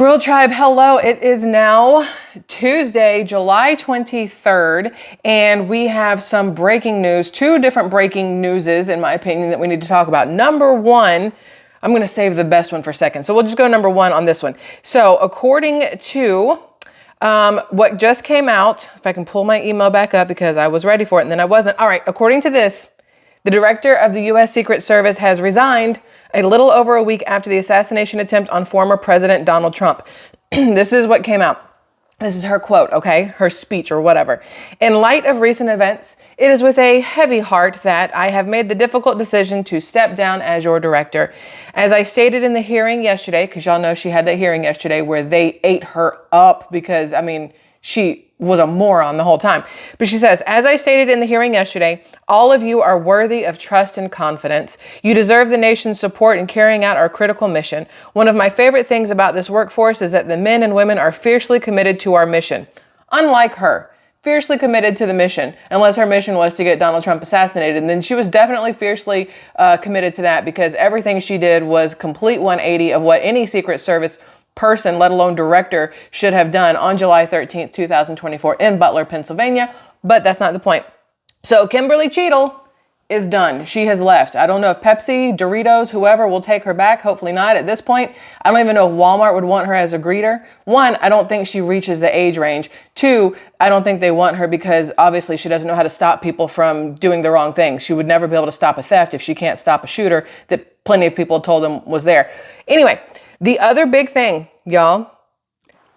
Squirrel Tribe, hello. It is now Tuesday, July 23rd, and we have some breaking news, two different breaking newses, in my opinion, that we need to talk about. Number one, I'm going to save the best one for second. So we'll just go number one on this one. So according to what just came out, if I can pull my email back up because I was ready for it and then I wasn't. All right, according to this, the director of the U.S. Secret Service has resigned a little over a week after the assassination attempt on former President Donald Trump. This is what came out. This is her quote, okay? Her speech or whatever. In light of recent events, it is with a heavy heart that I have made the difficult decision to step down as your director. As I stated in the hearing yesterday, because y'all know she had that hearing yesterday where they ate her up because, I mean, she was a moron the whole time. But she says, as I stated in the hearing yesterday, all of you are worthy of trust and confidence. You deserve the nation's support in carrying out our critical mission. One of my favorite things about this workforce is that the men and women are fiercely committed to our mission. Unlike her, fiercely committed to the mission, unless her mission was to get Donald Trump assassinated. And then she was definitely fiercely committed to that because everything she did was complete 180 of what any Secret Service person, let alone director, should have done on July 13th, 2024 in Butler, Pennsylvania. But that's not the point. So Kimberly Cheadle is done. She has left. I don't know if Pepsi, Doritos, whoever will take her back. Hopefully not at this point. I don't even know if Walmart would want her as a greeter. One, I don't think she reaches the age range. Two, I don't think they want her because obviously she doesn't know how to stop people from doing the wrong things. She would never be able to stop a theft if she can't stop a shooter that plenty of people told them was there. Anyway, the other big thing, y'all,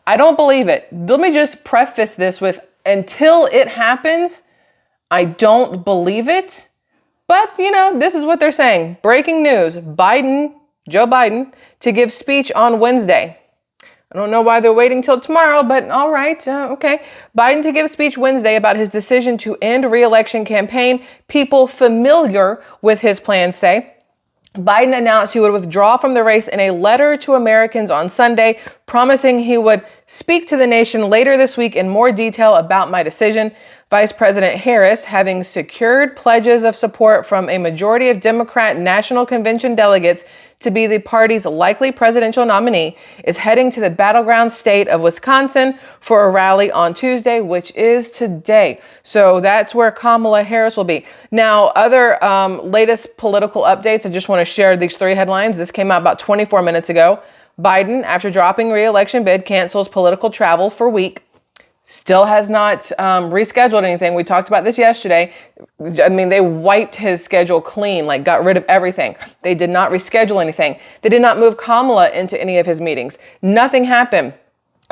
I don't believe it. Let me just preface this with, until it happens, I don't believe it. But, you know, this is what they're saying. Breaking news, Joe Biden, to give speech on Wednesday. I don't know why they're waiting till tomorrow, but all right, okay. Biden to give speech Wednesday about his decision to end re-election campaign. People familiar with his plans say. Biden announced he would withdraw from the race in a letter to Americans on Sunday, promising he would speak to the nation later this week in more detail about my decision. Vice President Harris, having secured pledges of support from a majority of Democrat National Convention delegates to be the party's likely presidential nominee, is heading to the battleground state of Wisconsin for a rally on Tuesday, which is today. So that's where Kamala Harris will be. Now, other latest political updates, I just want to share these three headlines. This came out about 24 minutes ago. Biden, after dropping re-election bid, cancels political travel for week. Still has not rescheduled anything. We talked about this yesterday. I mean, they wiped his schedule clean, like got rid of everything. They did not reschedule anything. They did not move Kamala into any of his meetings. Nothing happened.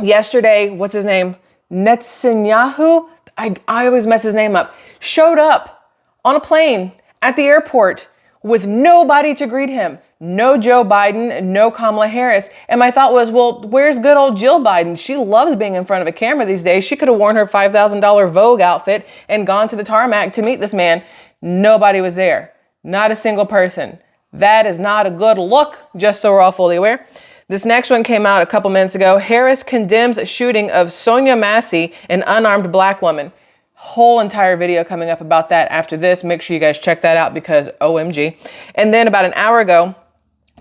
Yesterday, what's his name? Netanyahu? I always mess his name up. Showed up on a plane at the airport with nobody to greet him. No Joe Biden, no Kamala Harris. And my thought was, well, where's good old Jill Biden? She loves being in front of a camera these days. She could have worn her $5,000 Vogue outfit and gone to the tarmac to meet this man. Nobody was there. Not a single person. That is not a good look, just so we're all fully aware. This next one came out a couple minutes ago. Harris condemns a shooting of Sonia Massey, an unarmed black woman. Whole entire video coming up about that after this. Make sure you guys check that out because OMG. And then about an hour ago,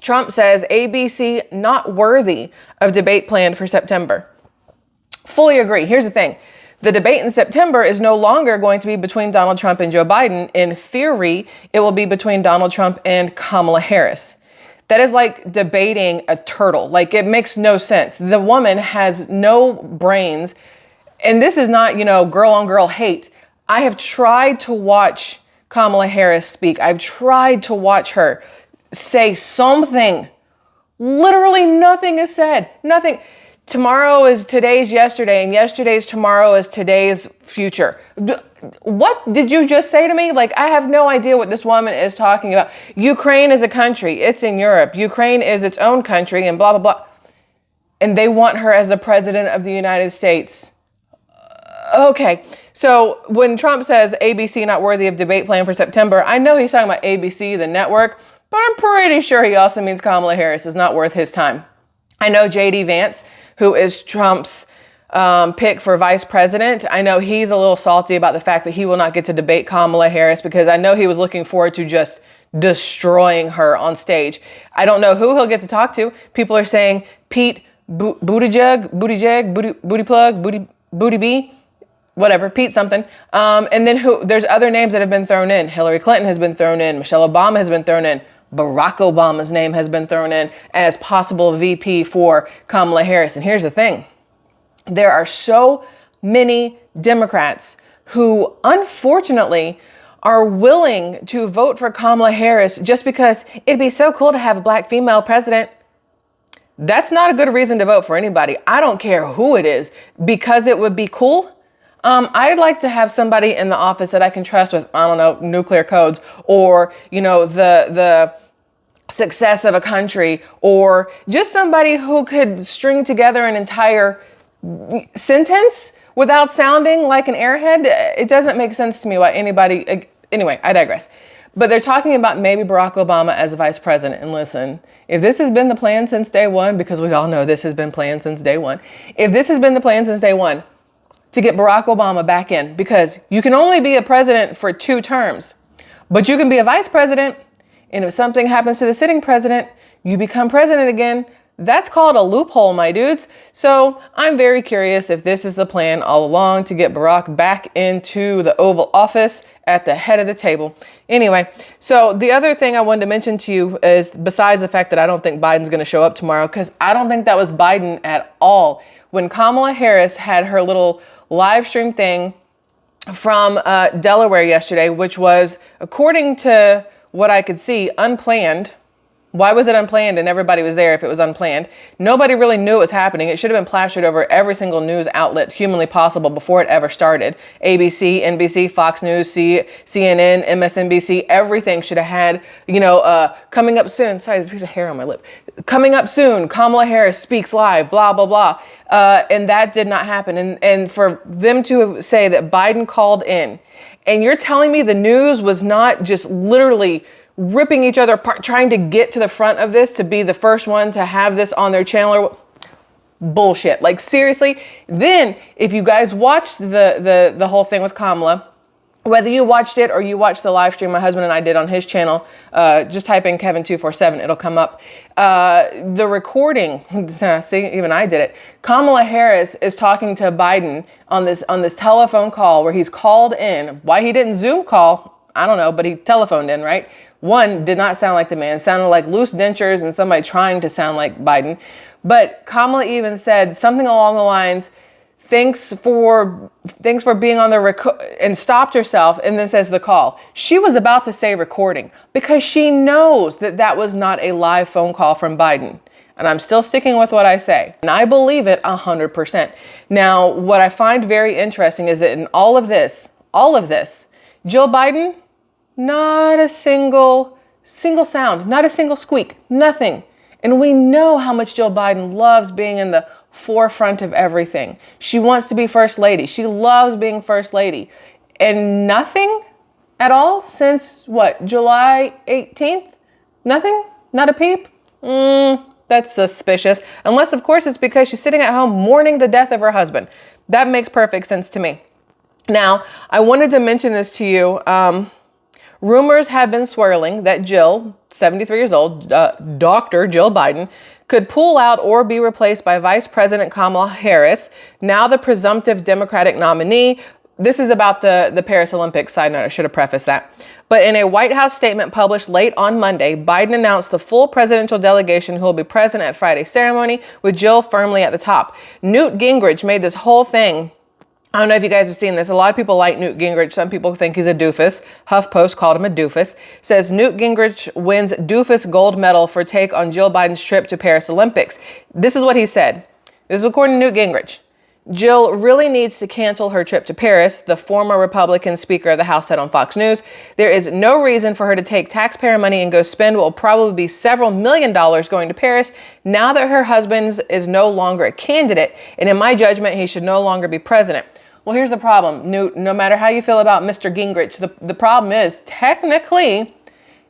Trump says ABC not worthy of debate planned for September. Fully agree. Here's the thing. The debate in September is no longer going to be between Donald Trump and Joe Biden. In theory, it will be between Donald Trump and Kamala Harris. That is like debating a turtle. Like, it makes no sense. The woman has no brains. And this is not, you know, girl on girl hate. I have tried to watch Kamala Harris speak. I've tried to watch her say something. Literally nothing is said. Nothing. Tomorrow is today's yesterday, and yesterday's tomorrow is today's future. What did you just say to me? Like, I have no idea what this woman is talking about. Ukraine is a country. It's in Europe. Ukraine is its own country and blah, blah, blah. And they want her as the president of the United States. Okay, so when Trump says ABC not worthy of debate plan for September, I know he's talking about ABC, the network, but I'm pretty sure he also means Kamala Harris is not worth his time. I know J.D. Vance, who is Trump's pick for vice president. I know he's a little salty about the fact that he will not get to debate Kamala Harris because I know he was looking forward to just destroying her on stage. I don't know who he'll get to talk to. People are saying Pete booty plug, booty bee, whatever, Pete something. And then there's other names that have been thrown in. Hillary Clinton has been thrown in. Michelle Obama has been thrown in. Barack Obama's name has been thrown in as possible VP for Kamala Harris. And here's the thing. There are so many Democrats who, unfortunately, are willing to vote for Kamala Harris just because it'd be so cool to have a black female president. That's not a good reason to vote for anybody. I don't care who it is, because it would be cool. I'd like to have somebody in the office that I can trust with, I don't know, nuclear codes, or, the success of a country, or just somebody who could string together an entire sentence without sounding like an airhead. It doesn't make sense to me why anybody, anyway, I digress. But they're talking about maybe Barack Obama as a vice president. And listen, if this has been the plan since day one, because we all know this has been planned since day one, if this has been the plan since day one, to get Barack Obama back in, because you can only be a president for 2 terms, but you can be a vice president, and if something happens to the sitting president, you become president again. That's called a loophole, my dudes. So I'm very curious if this is the plan all along, to get Barack back into the Oval Office at the head of the table. Anyway, so the other thing I wanted to mention to you is, besides the fact that I don't think Biden's going to show up tomorrow, because I don't think that was Biden at all. When Kamala Harris had her little live stream thing from Delaware yesterday, which was, according to what I could see, unplanned. Why was it unplanned and everybody was there if it was unplanned? Nobody really knew it was happening. It should have been plastered over every single news outlet humanly possible before it ever started. ABC, NBC, Fox News, CNN, MSNBC, everything should have had, coming up soon. Sorry, there's a piece of hair on my lip. Coming up soon, Kamala Harris speaks live, blah, blah, blah. And that did not happen. And for them to say that Biden called in, and you're telling me the news was not just literally ripping each other apart, trying to get to the front of this to be the first one to have this on their channel, or bullshit. Like, seriously. Then if you guys watched the whole thing with Kamala, whether you watched it or you watched the live stream my husband and I did on his channel, just type in Kevin247, it'll come up. The recording, see, even I did it. Kamala Harris is talking to Biden on this telephone call where he's called in. Why he didn't Zoom call, I don't know, but he telephoned in, right? One, did not sound like the man. Sounded like loose dentures and somebody trying to sound like Biden. But Kamala even said something along the lines, thanks for being on the and stopped herself, and then says the call. She was about to say recording because she knows that was not a live phone call from Biden. And I'm still sticking with what I say. And I believe it 100%. Now, what I find very interesting is that in all of this, Jill Biden, not a single sound, not a single squeak, nothing. And we know how much Jill Biden loves being in the forefront of everything. She wants to be first lady. She loves being first lady. And nothing at all since what, July 18th? Nothing? Not a peep? That's suspicious. Unless, of course, it's because she's sitting at home mourning the death of her husband. That makes perfect sense to me. Now, I wanted to mention this to you. Rumors have been swirling that Jill, 73 years old, Dr. Jill Biden, could pull out or be replaced by Vice President Kamala Harris, now the presumptive Democratic nominee. This is about the Paris Olympics. Side note, I should have prefaced that. But in a White House statement published late on Monday, Biden announced the full presidential delegation who will be present at Friday's ceremony, with Jill firmly at the top. Newt Gingrich made this whole thing. I don't know if you guys have seen this. A lot of people like Newt Gingrich. Some people think he's a doofus. HuffPost called him a doofus. Says Newt Gingrich wins doofus gold medal for take on Jill Biden's trip to Paris Olympics. This is what he said. This is according to Newt Gingrich. Jill really needs to cancel her trip to Paris, the former Republican Speaker of the House said on Fox News. There is no reason for her to take taxpayer money and go spend what will probably be several $1 million going to Paris now that her husband is no longer a candidate. And in my judgment, he should no longer be president. Well, here's the problem, Newt. No matter how you feel about Mr. Gingrich, the problem is, technically,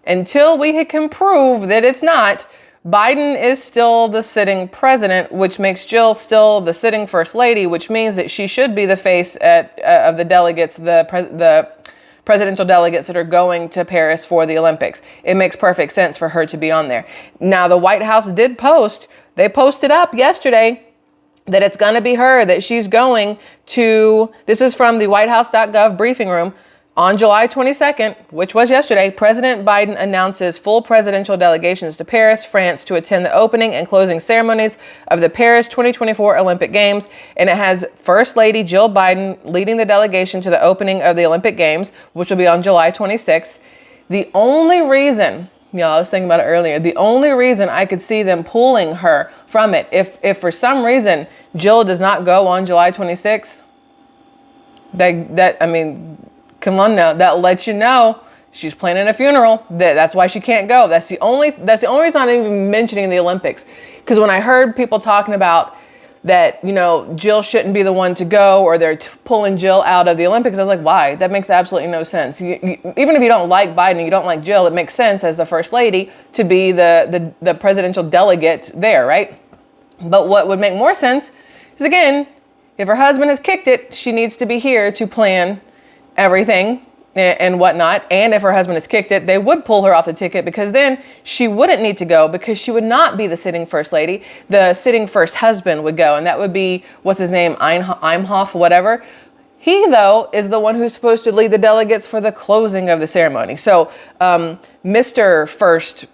until we can prove that it's not, Biden is still the sitting president, which makes Jill still the sitting first lady, which means that she should be the face of the delegates, the presidential delegates that are going to Paris for the Olympics. It makes perfect sense for her to be on there. Now, the White House did post they posted up yesterday that it's going to be her, that she's going to, this is from the whitehouse.gov briefing room, on July 22nd, which was yesterday, President Biden announces full presidential delegations to Paris, France, to attend the opening and closing ceremonies of the Paris 2024 Olympic Games. And it has First Lady Jill Biden leading the delegation to the opening of the Olympic Games, which will be on July 26th. The only reason, I was thinking about it earlier, the only reason I could see them pulling her from it, if for some reason Jill does not go on July 26th, come on now, that lets you know she's planning a funeral. That's why she can't go. That's the only reason I'm even mentioning the Olympics. Because when I heard people talking about that, Jill shouldn't be the one to go, or they're pulling Jill out of the Olympics, I was like, why? That makes absolutely no sense. Even if you don't like Biden and you don't like Jill, it makes sense as the first lady to be the presidential delegate there, right? But what would make more sense is, again, if her husband has kicked it, she needs to be here to plan everything and whatnot. And if her husband has kicked it, they would pull her off the ticket, because then she wouldn't need to go, because she would not be the sitting first lady. The sitting first husband would go, and that would be, what's his name? Imhoff, whatever. He, though, is the one who's supposed to lead the delegates for the closing of the ceremony. So, Mr. First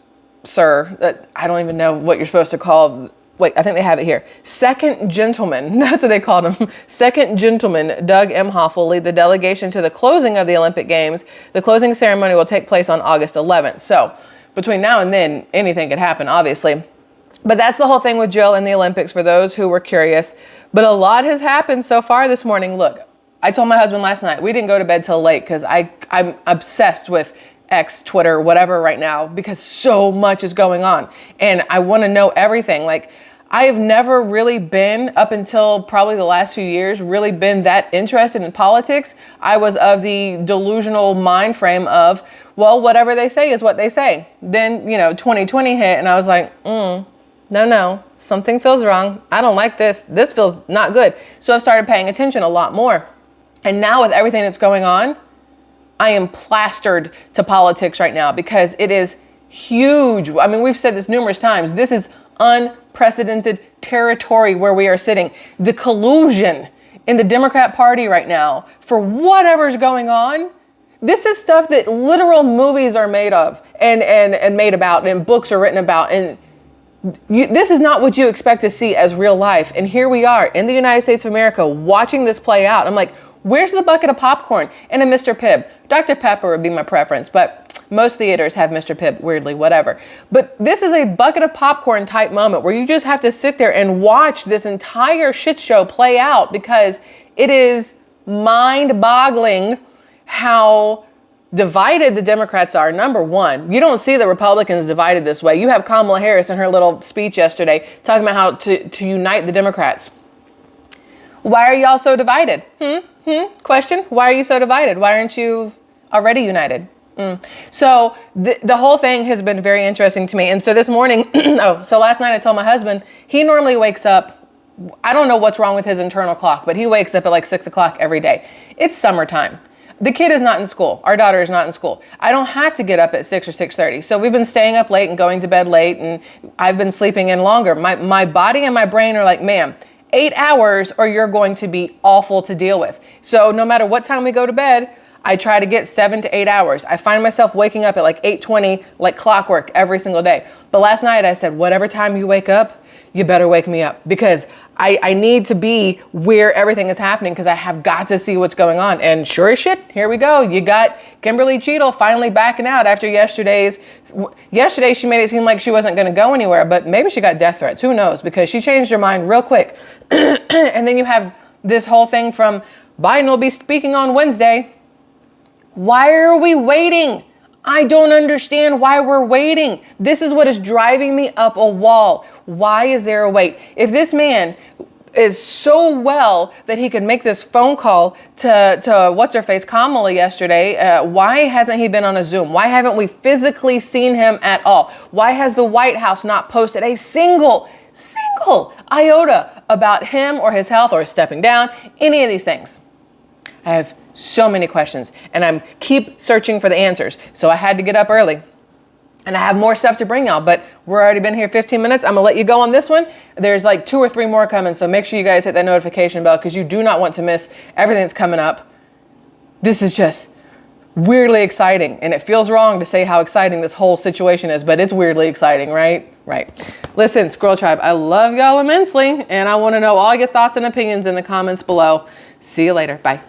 Sir, I don't even know what you're supposed to call. Wait, I think they have it here. Second Gentleman, that's what they called him. Second Gentleman Doug Emhoff will lead the delegation to the closing of the Olympic Games. The closing ceremony will take place on August 11th. So between now and then, anything could happen, obviously. But that's the whole thing with Jill and the Olympics, for those who were curious. But a lot has happened so far this morning. Look, I told my husband last night, we didn't go to bed till late, because I'm obsessed with X, Twitter, whatever right now, because so much is going on. And I want to know everything. Like, I have never really been, up until probably the last few years, really been that interested in politics. I was of the delusional mind frame of, well, whatever they say is what they say. Then, 2020 hit, and I was like, no, something feels wrong. I don't like this. This feels not good. So I started paying attention a lot more. And now with everything that's going on, I am plastered to politics right now, because it is huge. I mean, we've said this numerous times. This is unprecedented territory where we are sitting. The collusion in the Democrat Party right now for whatever's going on, this is stuff that literal movies are made of and made about, and books are written about. And this is not what you expect to see as real life. And here we are in the United States of America watching this play out. I'm like, where's the bucket of popcorn and a Mr. Pibb? Dr. Pepper would be my preference, but most theaters have Mr. Pibb, weirdly, whatever. But this is a bucket of popcorn type moment where you just have to sit there and watch this entire shit show play out, because it is mind-boggling how divided the Democrats are. Number one, you don't see the Republicans divided this way. You have Kamala Harris in her little speech yesterday talking about how to unite the Democrats. Why are y'all so divided? Question, why are you so divided? Why aren't you already united? So the whole thing has been very interesting to me. And so this morning, so last night I told my husband, he normally wakes up, I don't know what's wrong with his internal clock, but he wakes up at like 6 o'clock every day. It's summertime. The kid is not in school. Our daughter is not in school. I don't have to get up at 6 or 6:30. So we've been staying up late and going to bed late, and I've been sleeping in longer. My body and my brain are like, ma'am, 8 hours or you're going to be awful to deal with. So no matter what time we go to bed, I try to get 7 to 8 hours. I find myself waking up at like 8:20, like clockwork every single day. But last night I said, whatever time you wake up, you better wake me up, because I need to be where everything is happening, because I have got to see what's going on. And sure as shit, here we go. You got Kimberly Cheadle finally backing out after yesterday she made it seem like she wasn't going to go anywhere, but maybe she got death threats. Who knows? Because she changed her mind real quick. And then you have this whole thing from Biden will be speaking on Wednesday. Why are we waiting? I don't understand why we're waiting. This is what is driving me up a wall. Why is there a wait? If this man is so well that he could make this phone call to what's-her-face, Kamala, yesterday, why hasn't he been on a Zoom? Why haven't we physically seen him at all? Why has the White House not posted a single iota about him or his health or stepping down, any of these things? I have so many questions, and I'm keep searching for the answers. So I had to get up early. And I have more stuff to bring y'all, but we're already been here 15 minutes. I'm gonna let you go on this one. There's like 2 or 3 more coming, so make sure you guys hit that notification bell because you do not want to miss everything that's coming up. This is just weirdly exciting, and it feels wrong to say how exciting this whole situation is, but it's weirdly exciting, right? Right. Listen, Squirrel Tribe, I love y'all immensely, and I wanna know all your thoughts and opinions in the comments below. See you later, bye.